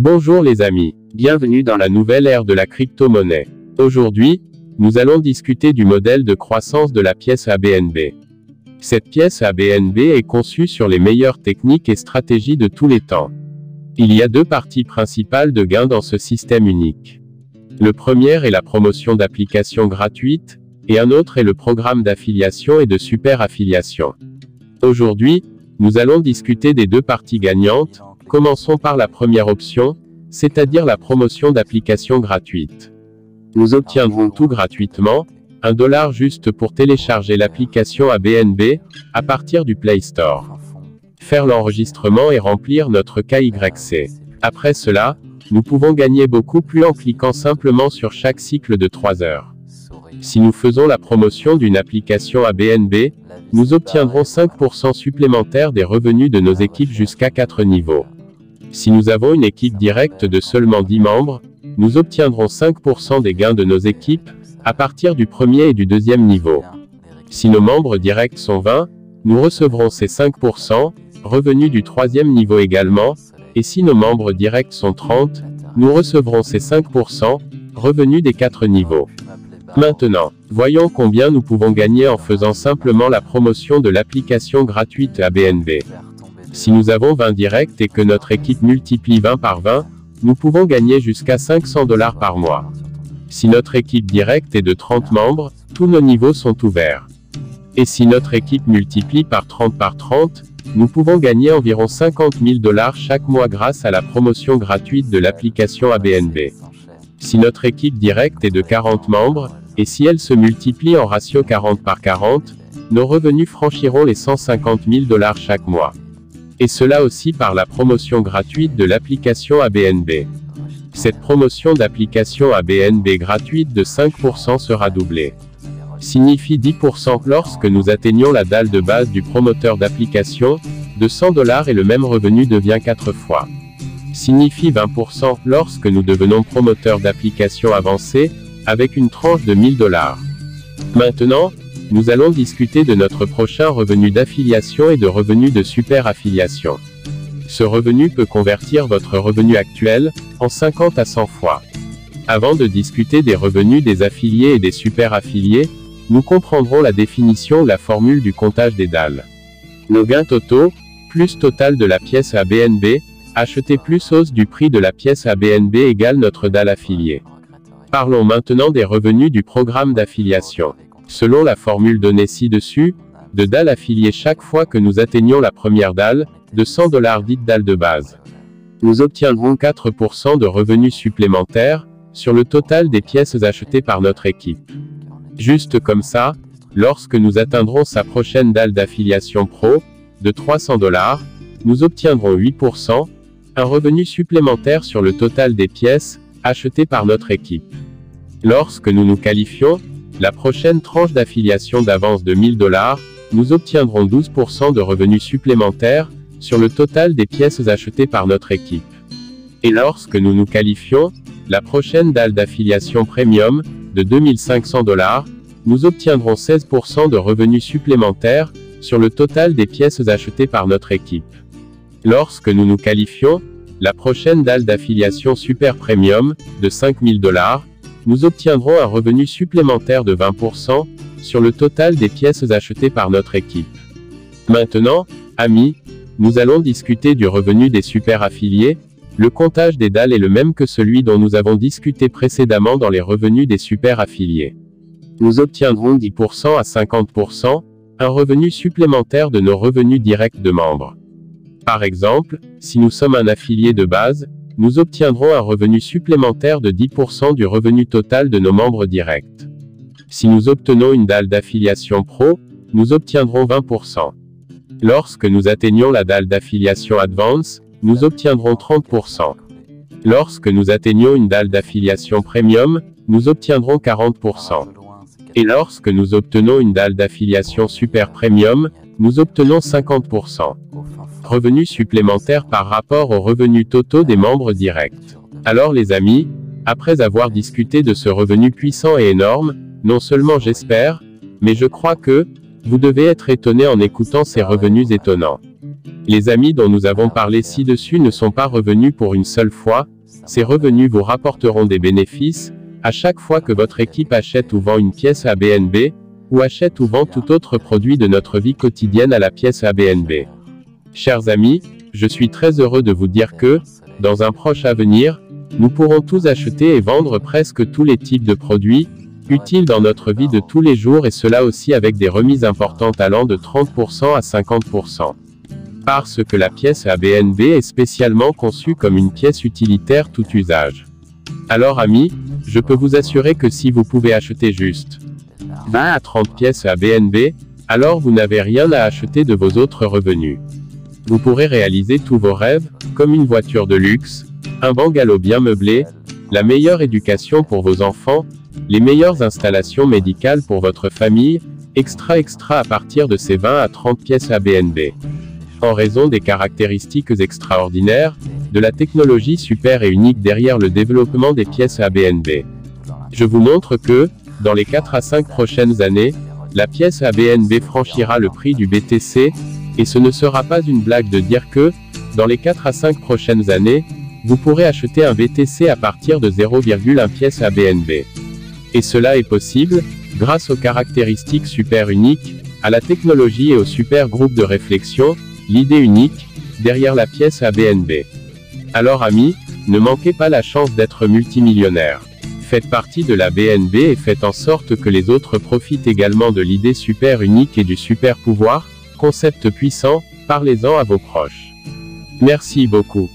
Bonjour les amis, bienvenue dans la nouvelle ère de la crypto-monnaie. Aujourd'hui, nous allons discuter du modèle de croissance de la pièce ABNB. Cette pièce ABNB est conçue sur les meilleures techniques et stratégies de tous les temps. Il y a deux parties principales de gains dans ce système unique. Le premier est la promotion d'applications gratuites, et un autre est le programme d'affiliation et de super affiliation. Aujourd'hui, nous allons discuter des deux parties gagnantes. Commençons par la première option, c'est-à-dire la promotion d'applications gratuites. Nous obtiendrons tout gratuitement, $1 juste pour télécharger l'application ABNB, à partir du Play Store. Faire l'enregistrement et remplir notre KYC. Après cela, nous pouvons gagner beaucoup plus en cliquant simplement sur chaque cycle de 3 heures. Si nous faisons la promotion d'une application ABNB, nous obtiendrons 5% supplémentaires des revenus de nos équipes jusqu'à 4 niveaux. Si nous avons une équipe directe de seulement 10 membres, nous obtiendrons 5% des gains de nos équipes, à partir du premier et du deuxième niveau. Si nos membres directs sont 20, nous recevrons ces 5%, revenus du troisième niveau également, et si nos membres directs sont 30, nous recevrons ces 5%, revenus des 4 niveaux. Maintenant, voyons combien nous pouvons gagner en faisant simplement la promotion de l'application gratuite ABNB. Si nous avons 20 directs et que notre équipe multiplie 20 par 20, nous pouvons gagner jusqu'à $500 par mois. Si notre équipe directe est de 30 membres, tous nos niveaux sont ouverts. Et si notre équipe multiplie par 30, nous pouvons gagner environ $50 000 chaque mois grâce à la promotion gratuite de l'application ABNB. Si notre équipe directe est de 40 membres, et si elle se multiplie en ratio 40 par 40, nos revenus franchiront les $150 000 chaque mois. Et cela aussi par la promotion gratuite de l'application ABNB. Cette promotion d'application ABNB gratuite de 5% sera doublée. Signifie 10% lorsque nous atteignons la dalle de base du promoteur d'application, de $100 et le même revenu devient 4 fois. Signifie 20% lorsque nous devenons promoteur d'application avancé, avec une tranche de $1000. Maintenant, nous allons discuter de notre prochain revenu d'affiliation et de revenu de super affiliation. Ce revenu peut convertir votre revenu actuel, en 50 à 100 fois. Avant de discuter des revenus des affiliés et des super affiliés, nous comprendrons la définition ou la formule du comptage des dalles. Nos gains totaux, plus total de la pièce ABNB, acheté plus hausse du prix de la pièce ABNB égale notre dalle affiliée. Parlons maintenant des revenus du programme d'affiliation. Selon la formule donnée ci-dessus, de dalle affiliée chaque fois que nous atteignons la première dalle, de $100 dite dalle de base. Nous obtiendrons 4% de revenus supplémentaires, sur le total des pièces achetées par notre équipe. Juste comme ça, lorsque nous atteindrons sa prochaine dalle d'affiliation pro, de $300, nous obtiendrons 8%, un revenu supplémentaire sur le total des pièces, achetées par notre équipe. Lorsque nous nous qualifions, la prochaine tranche d'affiliation d'avance de $1000, nous obtiendrons 12% de revenus supplémentaires, sur le total des pièces achetées par notre équipe. Et lorsque nous nous qualifions, la prochaine dalle d'affiliation premium, de $2500, nous obtiendrons 16% de revenus supplémentaires, sur le total des pièces achetées par notre équipe. Lorsque nous nous qualifions, la prochaine dalle d'affiliation super premium, de $5000, nous obtiendrons un revenu supplémentaire de 20%, sur le total des pièces achetées par notre équipe. Maintenant, amis, nous allons discuter du revenu des super affiliés. Le comptage des dalles est le même que celui dont nous avons discuté précédemment dans les revenus des super affiliés. Nous obtiendrons 10% à 50%, un revenu supplémentaire de nos revenus directs de membres. Par exemple, si nous sommes un affilié de base, nous obtiendrons un revenu supplémentaire de 10% du revenu total de nos membres directs. Si nous obtenons une dalle d'affiliation pro, nous obtiendrons 20%. Lorsque nous atteignons la dalle d'affiliation Advance, nous obtiendrons 30%. Lorsque nous atteignons une dalle d'affiliation Premium, nous obtiendrons 40%. Et lorsque nous obtenons une dalle d'affiliation Super Premium, nous obtenons 50%. Revenus supplémentaires par rapport aux revenus totaux des membres directs. Alors les amis, après avoir discuté de ce revenu puissant et énorme, non seulement j'espère, mais je crois que, vous devez être étonné en écoutant ces revenus étonnants. Les amis dont nous avons parlé ci-dessus ne sont pas revenus pour une seule fois, ces revenus vous rapporteront des bénéfices, à chaque fois que votre équipe achète ou vend une pièce ABNB, ou achète ou vend tout autre produit de notre vie quotidienne à la pièce ABNB. Chers amis, je suis très heureux de vous dire que, dans un proche avenir, nous pourrons tous acheter et vendre presque tous les types de produits, utiles dans notre vie de tous les jours et cela aussi avec des remises importantes allant de 30% à 50%. Parce que la pièce ABNB est spécialement conçue comme une pièce utilitaire tout usage. Alors amis, je peux vous assurer que si vous pouvez acheter juste 20 à 30 pièces ABNB, alors vous n'avez rien à acheter de vos autres revenus. Vous pourrez réaliser tous vos rêves, comme une voiture de luxe, un bungalow bien meublé, la meilleure éducation pour vos enfants, les meilleures installations médicales pour votre famille, extra à partir de ces 20 à 30 pièces ABNB. En raison des caractéristiques extraordinaires, de la technologie super et unique derrière le développement des pièces ABNB. Je vous montre que, dans les 4 à 5 prochaines années, la pièce ABNB franchira le prix du BTC, et ce ne sera pas une blague de dire que, dans les 4 à 5 prochaines années, vous pourrez acheter un BTC à partir de 0,1 pièce ABNB. Et cela est possible, grâce aux caractéristiques super uniques, à la technologie et au super groupe de réflexion, l'idée unique, derrière la pièce ABNB. Alors amis, ne manquez pas la chance d'être multimillionnaire. Faites partie de la BNB et faites en sorte que les autres profitent également de l'idée super unique et du super pouvoir, concept puissant, parlez-en à vos proches. Merci beaucoup.